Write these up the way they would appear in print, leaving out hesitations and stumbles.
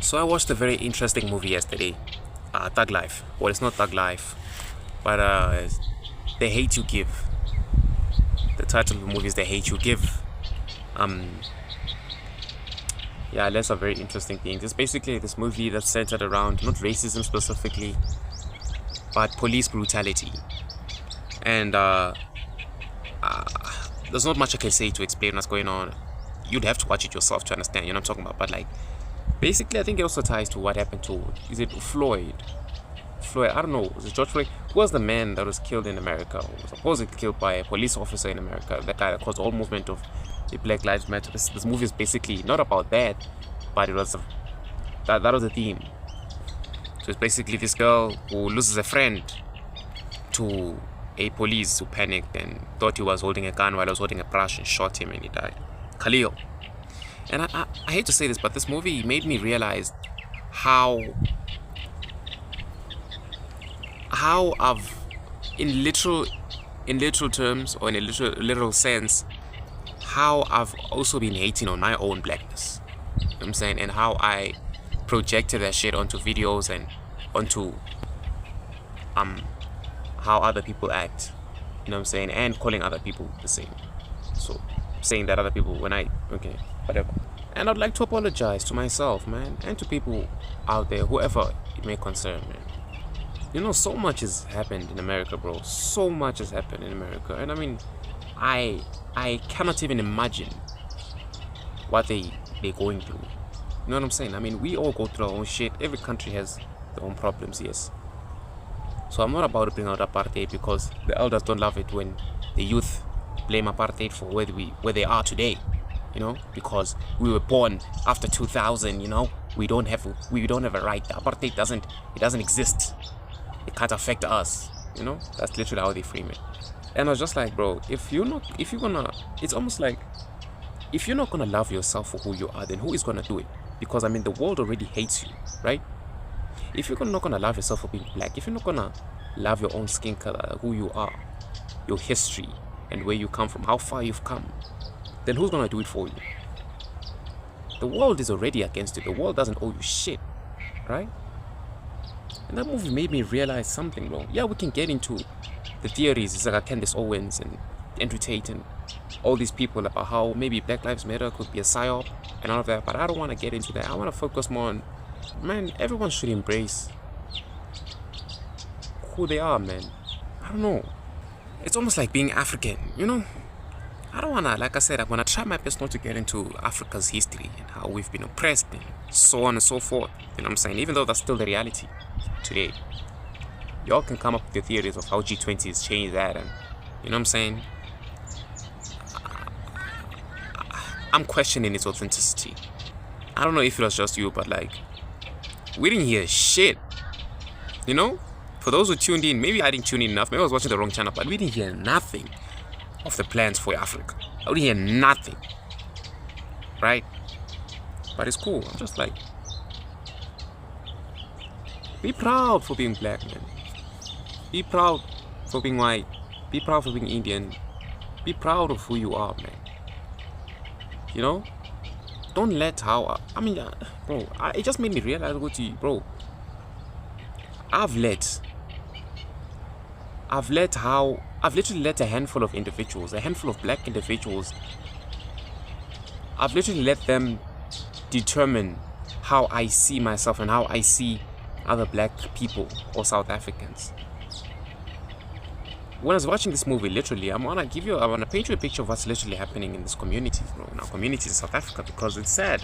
So I watched a very interesting movie yesterday, Thug Life. Well, it's not Thug Life, but The Hate You Give. The title of the movie is The Hate You Give. Yeah, that's a very interesting thing. It's basically this movie that's centered around not racism specifically, but police brutality. And there's not much I can say to explain what's going on. You'd have to watch it yourself to understand, you know what I'm talking about. But like, basically, I think it also ties to what happened to, is it Floyd? I don't know, was it George Floyd? Who was the man that was killed in America, or was supposedly killed by a police officer in America? That guy that caused the whole movement of the Black Lives Matter. This movie is basically not about that, but it was that was the theme. So it's basically this girl who loses a friend to a police who panicked and thought he was holding a gun while he was holding a brush and shot him and he died. Khalil. And I hate to say this, but this movie made me realize how I've, in literal terms, or in a literal sense, how I've also been hating on my own blackness. You know what I'm saying? And how I projected that shit onto videos and onto how other people act. You know what I'm saying? And calling other people the same. So saying that other people, whatever. And I'd like to apologize to myself, man, and to people out there, whoever it may concern, man. You know, so much has happened in America, bro. So much has happened in America. And I mean, I cannot even imagine what they're going through. You know what I'm saying? I mean, we all go through our own shit. Every country has their own problems, yes. So I'm not about to bring out apartheid because the elders don't love it when the youth blame apartheid for where they are today. You know, because we were born after 2000. You know, we don't have a right. The apartheid doesn't exist. It can't affect us. You know, that's literally how they frame it. And I was just like, bro, it's almost like, if you're not gonna love yourself for who you are, then who is gonna do it? Because I mean, the world already hates you, right? If you're not gonna love yourself for being black, if you're not gonna love your own skin color, who you are, your history, and where you come from, how far you've come, then who's gonna do it for you? The world is already against you. The world doesn't owe you shit, right? And that movie made me realize something, bro. Yeah, we can get into the theories. It's like Candace Owens and Andrew Tate and all these people about how maybe Black Lives Matter could be a psyop and all of that. But I don't want to get into that. I want to focus more on, man, everyone should embrace who they are, man. I don't know. It's almost like being African, you know? I don't want to, like I said, I'm going to try my best not to get into Africa's history and how we've been oppressed and so on and so forth. You know what I'm saying? Even though that's still the reality today. Y'all can come up with your theories of how G20 has changed that, and you know what I'm saying? I'm questioning its authenticity. I don't know if it was just you, but like, we didn't hear shit. You know? For those who tuned in, maybe I didn't tune in enough, maybe I was watching the wrong channel, but we didn't hear nothing of the plans for Africa. I didn't hear nothing. Right? But it's cool. I'm just like, be proud for being black, man. Be proud for being white. Be proud for being Indian. Be proud of who you are, man. You know? Don't let bro, it just made me realize, bro, I've literally let a handful of individuals, a handful of black individuals, I've literally let them determine how I see myself and how I see other black people or South Africans. When I was watching this movie, literally, I want to paint you a picture of what's literally happening in this community, bro, in our communities in South Africa, because it's sad.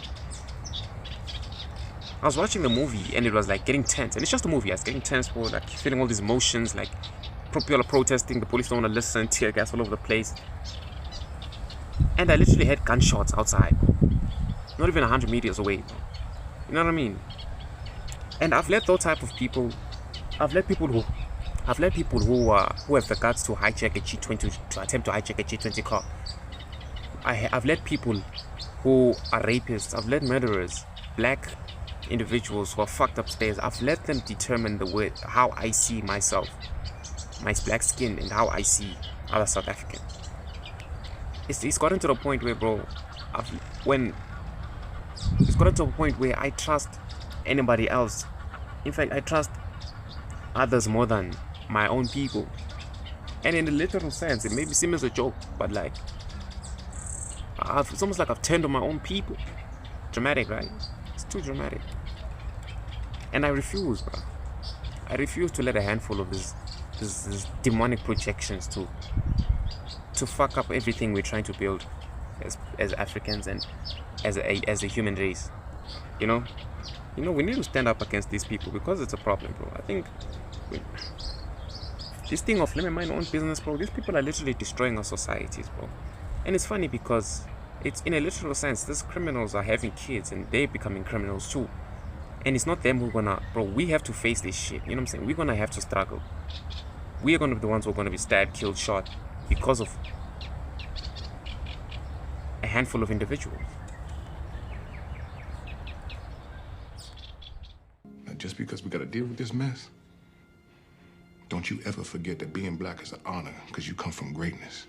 I was watching the movie and it was like getting tense, and it's just a movie. I was getting tense, bro, like feeling all these emotions, like people are protesting, the police don't want to listen, tear gas all over the place, and I literally heard gunshots outside, not even 100 meters away, bro. You know what I mean? And I've let those type of people, I've let people who have the guts to hijack a G20, to attempt to hijack a G20 car. I've let people who are rapists, I've let murderers, black individuals who are fucked upstairs, I've let them determine how I see myself, my black skin, and how I see other South Africans. It's gotten to the point where, bro, it's gotten to a point where I trust anybody else. In fact, I trust others more than my own people. And in a literal sense, it may seem as a joke, but like, it's almost like I've turned on my own people. Dramatic, right? It's too dramatic. And I refuse, bro. I refuse to let a handful of these demonic projections to fuck up everything we're trying to build as Africans and as a human race. You know, we need to stand up against these people because it's a problem, bro. I think this thing of let me mind my own business, bro. These people are literally destroying our societies, bro. And it's funny because it's in a literal sense, these criminals are having kids and they're becoming criminals too. And it's not them who are gonna, bro, we have to face this shit. You know what I'm saying? We're gonna have to struggle. We are gonna be the ones who are gonna be stabbed, killed, shot because of a handful of individuals. Now, just because we gotta deal with this mess, don't you ever forget that being black is an honor because you come from greatness.